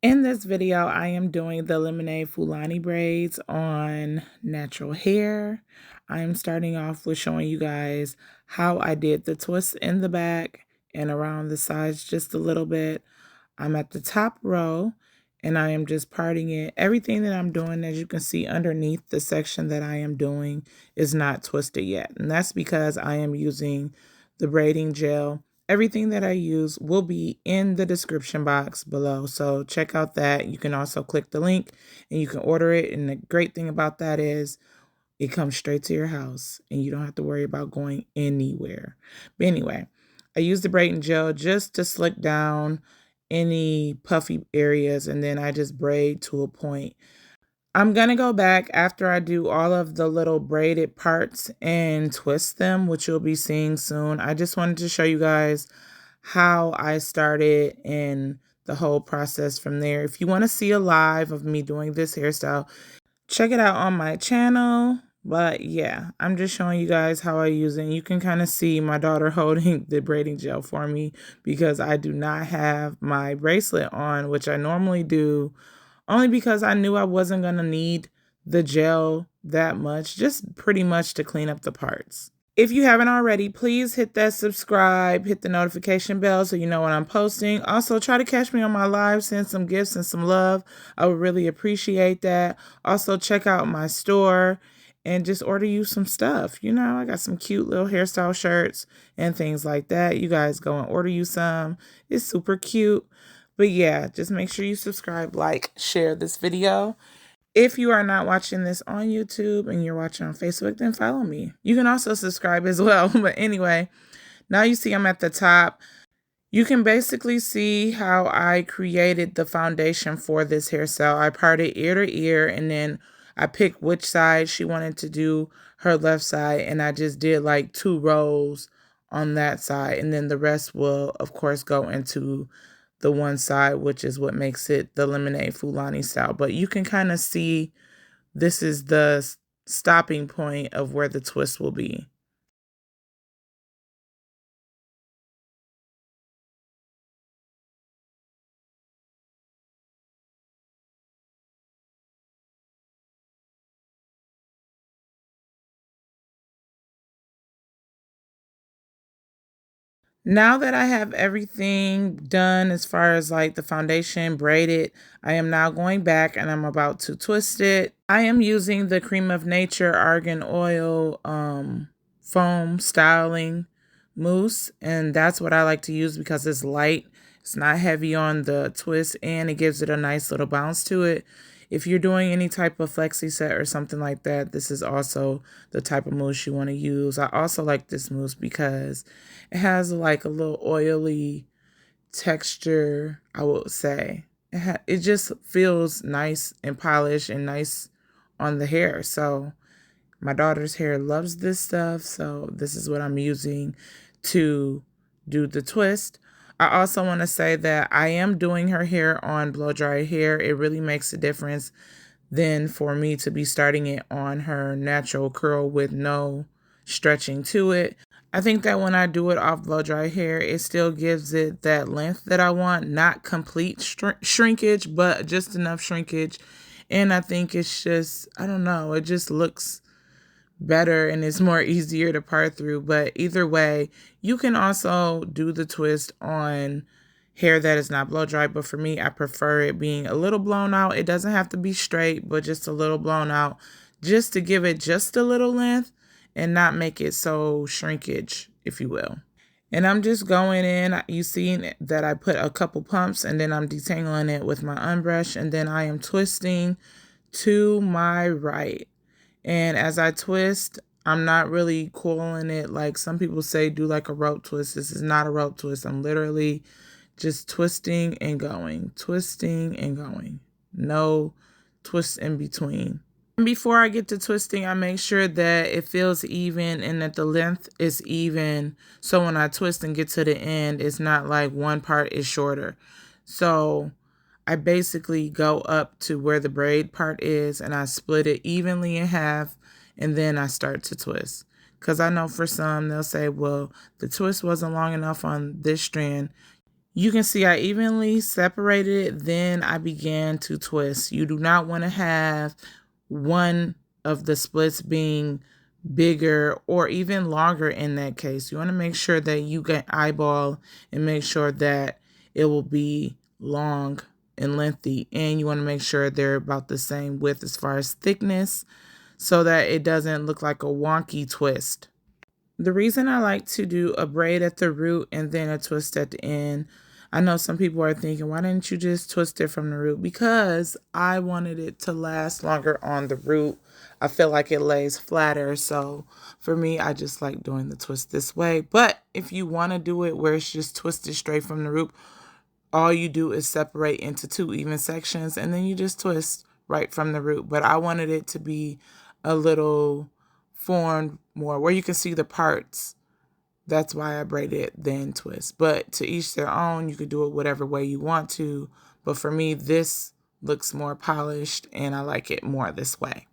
In this video, I am doing the Lemonade Fulani braids on natural hair. I am starting off with showing you guys how I did the twist in the back and around the sides just a little bit. I'm at the top row and I am just parting it. Everything that I'm doing, as you can see underneath the section that I am doing, is not twisted yet. And that's because I am using the braiding gel. Everything that I use will be in the description box below. So check out that. You can also click the link and you can order it. And the great thing about that is it comes straight to your house and you don't have to worry about going anywhere. But anyway, I use the braiding gel just to slick down any puffy areas, and then I just braid to a point. I'm going to go back after I do all of the little braided parts and twist them, which you'll be seeing soon. I just wanted to show you guys how I started and the whole process from there. If you want to see a live of me doing this hairstyle, check it out on my channel. But yeah, I'm just showing you guys how I use it. And you can kind of see my daughter holding the braiding gel for me because I do not have my bracelet on, which I normally do, only because I knew I wasn't going to need the gel that much, just pretty much to clean up the parts. If you haven't already, please hit that subscribe, hit the notification bell so you know when I'm posting. Also, try to catch me on my live, send some gifts and some love. I would really appreciate that. Also, check out my store and just order you some stuff. You know, I got some cute little hairstyle shirts and things like that. You guys go and order you some. It's super cute. But yeah, just make sure you subscribe, like, share this video. If you are not watching this on YouTube and you're watching on Facebook, then follow me. You can also subscribe as well. But anyway, now you see I'm at the top. You can basically see how I created the foundation for this hairstyle. I parted ear to ear and then I picked which side she wanted to do her left side. And I just did like 2 rows on that side. And then the rest will, of course, go into the one side, which is what makes it the Lemonade Fulani style. But you can kind of see this is the stopping point of where the twist will be. Now that I have everything done as far as like the foundation braided, I am now going back and I'm about to twist it. I am using the Cream of Nature Argan Oil foam styling mousse, and that's what I like to use because it's light. It's not heavy on the twist and it gives it a nice little bounce to it. If you're doing any type of flexi set or something like that, this is also the type of mousse you want to use. I also like this mousse because it has like a little oily texture, I would say. It just feels nice and polished and nice on the hair. So my daughter's hair loves this stuff, so this is what I'm using to do the twist. I also want to say that I am doing her hair on blow dry hair. It really makes a difference than for me to be starting it on her natural curl with no stretching to it. I think that when I do it off blow dry hair, it still gives it that length that I want. Not complete shrinkage, but just enough shrinkage. And I think it's just, I don't know, it just looks better and it's more easier to part through. But either way, you can also do the twist on hair that is not blow dry, but for me, I prefer it being a little blown out. It doesn't have to be straight, but just a little blown out, just to give it just a little length and not make it so shrinkage, if you will. And I'm just going in. You see that I put a couple pumps and then I'm detangling it with my unbrush, and then I am twisting to my right. And as I twist, I'm not really coiling it like some people say do like a rope twist. This is not a rope twist. I'm literally just twisting and going, twisting and going. No twists in between. And before I get to twisting, I make sure that it feels even and that the length is even. So when I twist and get to the end, it's not like one part is shorter. So I basically go up to where the braid part is and I split it evenly in half and then I start to twist. Because I know for some, they'll say, well, the twist wasn't long enough on this strand. You can see I evenly separated it, then I began to twist. You do not want to have one of the splits being bigger or even longer in that case. You want to make sure that you can eyeball and make sure that it will be long and lengthy, and you want to make sure they're about the same width as far as thickness so that it doesn't look like a wonky twist. The reason I like to do a braid at the root and then a twist at the end, I know some people are thinking, why didn't you just twist it from the root? Because I wanted it to last longer on the root. I feel like it lays flatter. So for me, I just like doing the twist this way. But if you want to do it where it's just twisted straight from the root, all you do is separate into 2 even sections and then you just twist right from the root. But I wanted it to be a little formed more where you can see the parts. That's why I braid it then twist. But to each their own, you could do it whatever way you want to. But for me, this looks more polished and I like it more this way.